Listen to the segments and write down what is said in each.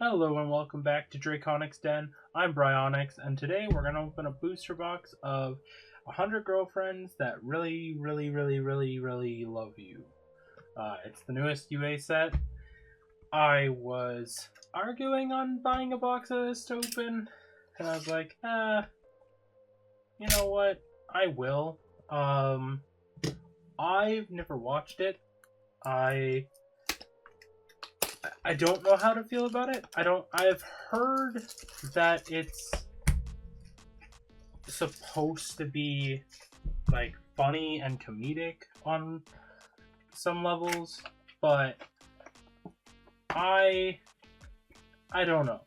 Hello and welcome back to Draconyx Den. I'm Bryonyx, and today we're going to open a booster box of 100 girlfriends that really love you. It's the newest UA set. I was arguing on buying a box of this to open, and I was like, you know what? I will. I've never watched it. I don't know how to feel about it. I've heard that it's supposed to be like funny and comedic on some levels, but I don't know.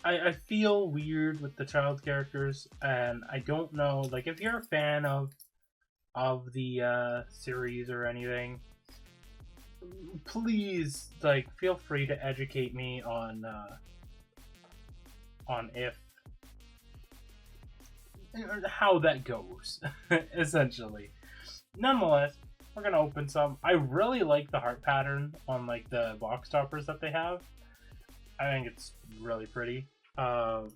I feel weird with the child characters, and I don't know, like, if you're a fan of the series or anything, please, like, feel free to educate me on if how that goes. Essentially, nonetheless, we're gonna open some. I really like the heart pattern on like the box toppers that they have. I think it's really pretty. But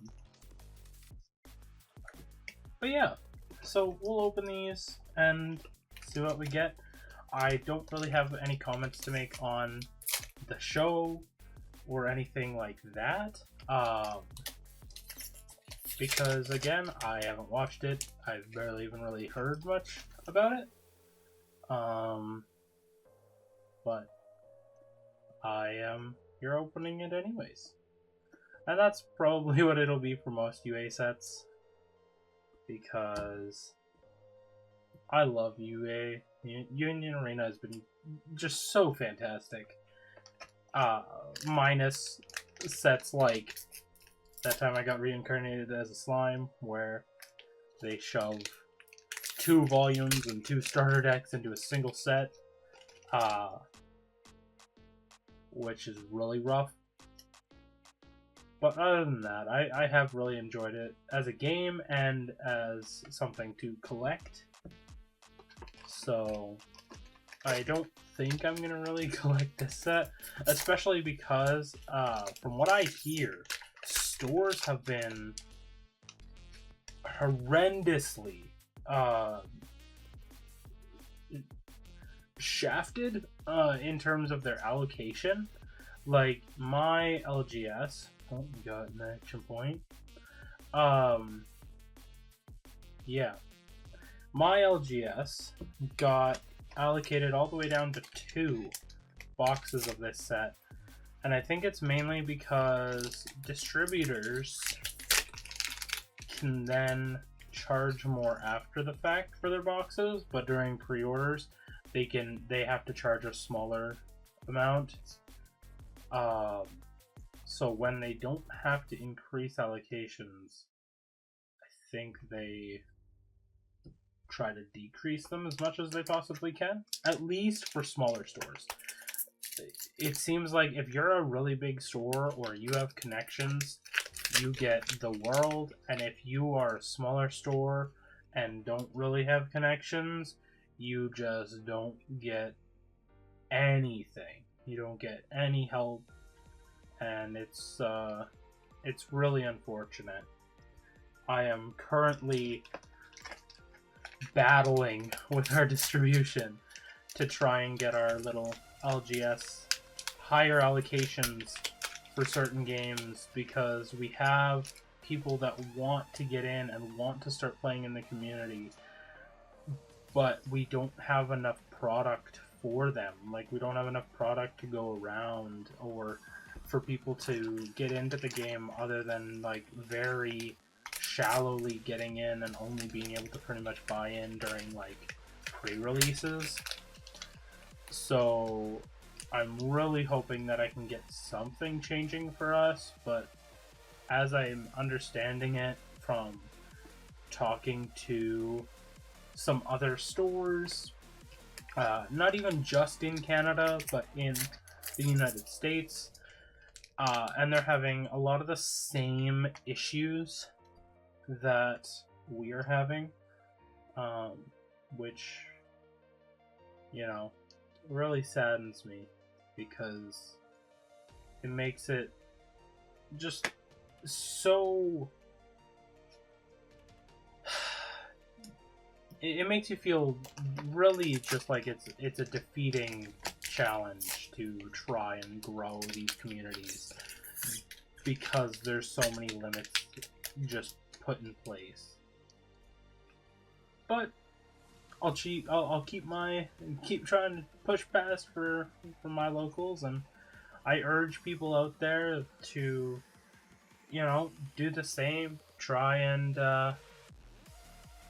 yeah, so we'll open these and see what we get. I don't really have any comments to make on the show or anything like that, because again, I haven't watched it. I've barely even really heard much about it. But I am here opening it anyways. And that's probably what it'll be for most UA sets, because I love UA. Union Arena has been just so fantastic. Minus sets like that time I got reincarnated as a slime, where they shove 2 volumes and 2 starter decks into a single set, which is really rough. But other than that, I have really enjoyed it as a game and as something to collect. So I don't think I'm going to really collect this set, especially because, from what I hear, stores have been horrendously shafted in terms of their allocation. Like, my LGS, oh, we got an action point. Yeah, my LGS got allocated all the way down to 2 boxes of this set, and I think it's mainly because distributors can then charge more after the fact for their boxes, but during pre-orders they have to charge a smaller amount. So when they don't have to increase allocations, I think they try to decrease them as much as they possibly can, at least for smaller stores. It seems like if you're a really big store or you have connections, you get the world, and if you are a smaller store and don't really have connections, you just don't get anything. You don't get any help, and it's really unfortunate. I am currently battling with our distribution to try and get our little LGS higher allocations for certain games, because we have people that want to get in and want to start playing in the community, but we don't have enough product for them. Like, we don't have enough product to go around or for people to get into the game, other than like very shallowly getting in and only being able to pretty much buy in during like pre-releases. So I'm really hoping that I can get something changing for us, but as I'm understanding it from talking to some other stores, not even just in Canada, but in the United States, and they're having a lot of the same issues that we are having, which, you know, really saddens me, because it makes it just so... It makes you feel really just like it's a defeating challenge to try and grow these communities because there's so many limits just put in place. But I'll keep trying to push past for my locals, and I urge people out there to, you know, do the same. Try and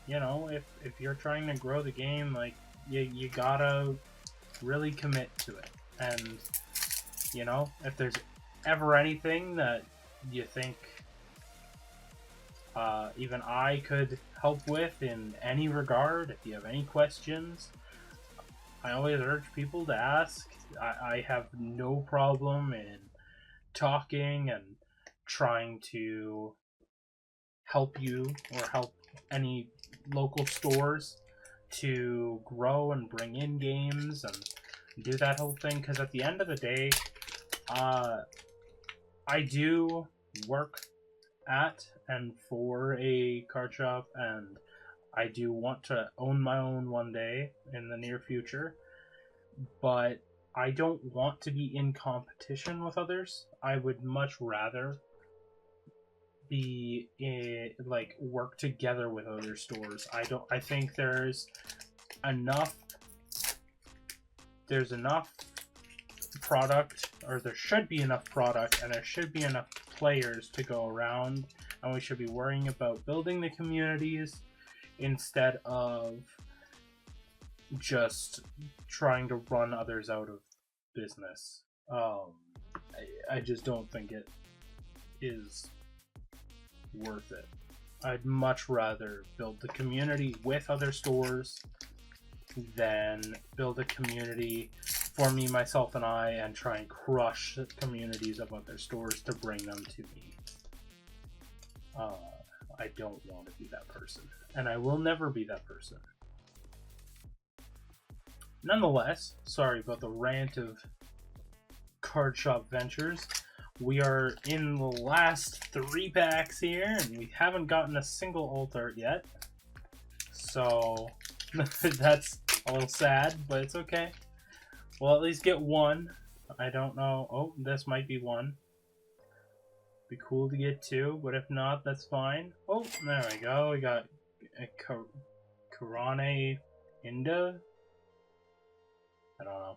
you know, if you're trying to grow the game, like, you gotta really commit to it. And, you know, if there's ever anything that you think even I could help with in any regard, if you have any questions, I always urge people to ask. I have no problem in talking and trying to help you or help any local stores to grow and bring in games and do that whole thing, because at the end of the day, I do work at and for a card shop, and I do want to own my own one day in the near future, but I don't want to be in competition with others. I would much rather be like work together with other stores. I think there's enough product, or there should be enough product, and there should be enough players to go around, and we should be worrying about building the communities instead of just trying to run others out of business. I just don't think it is worth it. I'd much rather build the community with other stores than build a community for me, myself, and I, and try and crush the communities of other stores to bring them to me. I don't want to be that person, and I will never be that person. Nonetheless, sorry about the rant of Card Shop Ventures. We are in the last 3 packs here, and we haven't gotten a single alt art yet. So, that's a little sad, but it's okay. We'll at least get one. I don't know. Oh, this might be one. Be cool to get 2, but if not, that's fine. Oh, there we go. We got a Karane Inda. I don't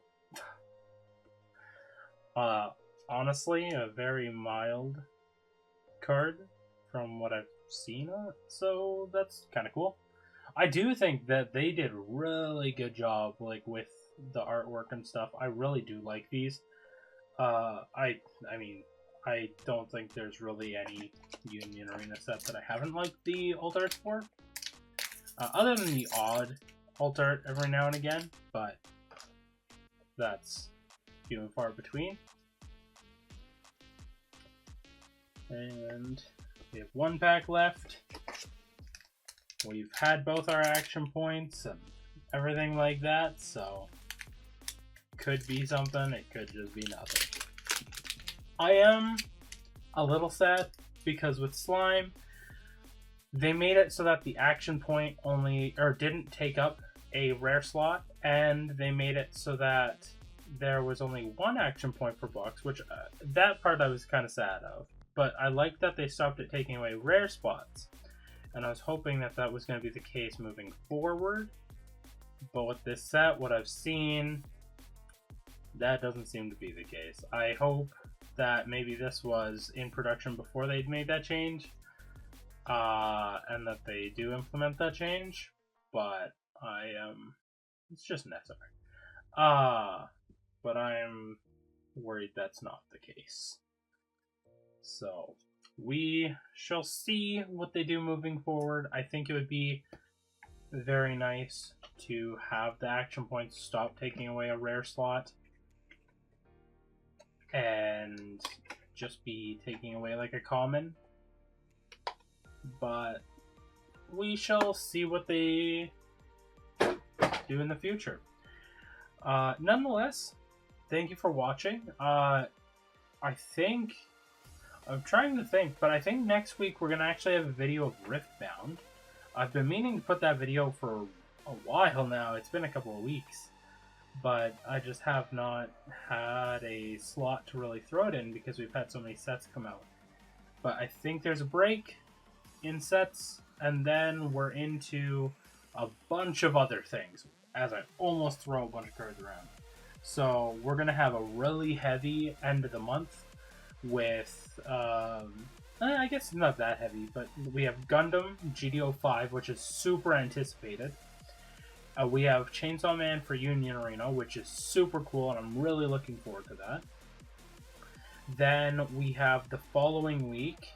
know. Honestly, a very mild card from what I've seen, so that's kind of cool. I do think that they did a really good job, like, with the artwork and stuff. I really do like these. I mean, I don't think there's really any Union Arena set that I haven't liked the alt art for. Other than the odd alt art every now and again, but that's few and far between. And we have 1 pack left. We've had both our action points and everything like that, so could be something, it could just be nothing. I am a little sad because with Slime, they made it so that the action point didn't take up a rare slot, and they made it so that there was only 1 action point per box, which that part I was kind of sad of. But I like that they stopped at taking away rare spots, and I was hoping that that was going to be the case moving forward. But with this set, what I've seen, that doesn't seem to be the case. I hope that maybe this was in production before they'd made that change, and that they do implement that change, but it's just necessary. But I'm worried that's not the case. So, we shall see what they do moving forward. I think it would be very nice to have the action points stop taking away a rare slot and just be taking away like a common. But we shall see what they do in the future. Nonetheless, thank you for watching. I think I'm trying to think, but I think next week we're gonna actually have a video of Riftbound. I've been meaning to put that video for a while now. It's been a couple of weeks, but I just have not had a slot to really throw it in because we've had so many sets come out. But I think there's a break in sets, and then we're into a bunch of other things as I almost throw a bunch of cards around. So we're gonna have a really heavy end of the month with I guess not that heavy, but we have Gundam GDO 5, which is super anticipated. We have Chainsaw Man for Union Arena, which is super cool, and I'm really looking forward to that. Then we have the following week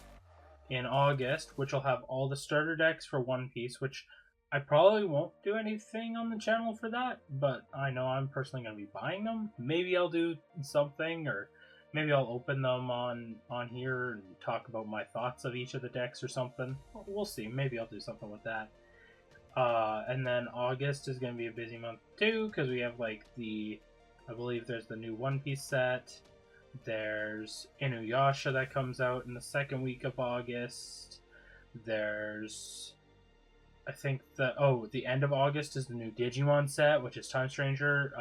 in August, which will have all the starter decks for One Piece, which I probably won't do anything on the channel for that, but I know I'm personally going to be buying them. Maybe I'll do something, or maybe I'll open them on here and talk about my thoughts of each of the decks or something. We'll see. Maybe I'll do something with that. And then August is going to be a busy month too, because we have like I believe there's the new One Piece set. There's Inuyasha that comes out in the second week of August. There's, I think the end of August is the new Digimon set, which is Time Stranger.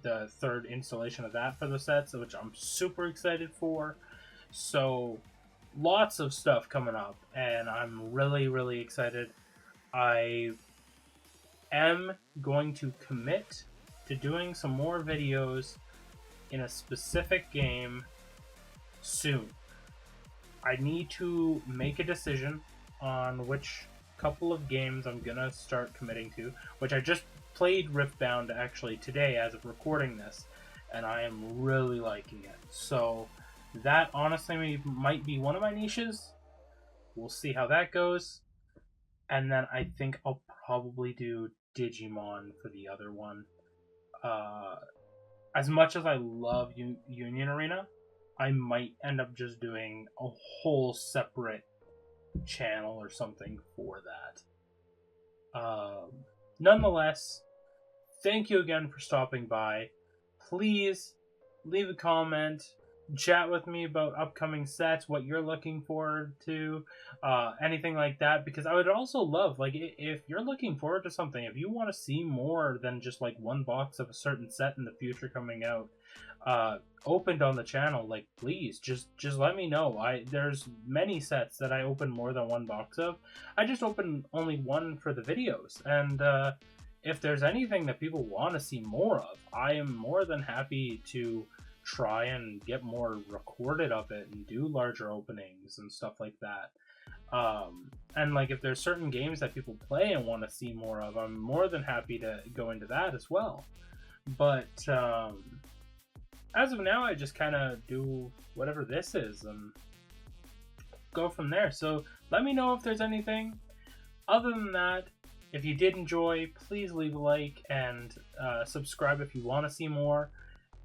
The third installation of that for the sets, which I'm super excited for. So lots of stuff coming up, and I'm really, really excited. I am going to commit to doing some more videos in a specific game soon. I need to make a decision on which couple of games I'm gonna start committing to, which I just played Riftbound actually today as of recording this, and I am really liking it. So that honestly might be one of my niches. We'll see how that goes. And then I think I'll probably do Digimon for the other one. As much as I love Union Arena, I might end up just doing a whole separate channel or something for that. Nonetheless, thank you again for stopping by. Please leave a comment, chat with me about upcoming sets, what you're looking forward to, anything like that, because I would also love, like, if you're looking forward to something, if you want to see more than just like one box of a certain set in the future coming out opened on the channel, like, please just let me know. There's many sets that I open more than one box of. I just open only one for the videos, and if there's anything that people want to see more of, I am more than happy to try and get more recorded of it and do larger openings and stuff like that. And like, if there's certain games that people play and want to see more of, I'm more than happy to go into that as well. But as of now, I just kind of do whatever this is and go from there. So let me know if there's anything. Other than that, if you did enjoy, please leave a like and subscribe if you want to see more.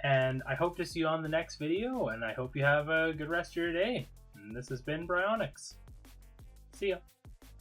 And I hope to see you on the next video, and I hope you have a good rest of your day. And this has been Draconyx. See ya.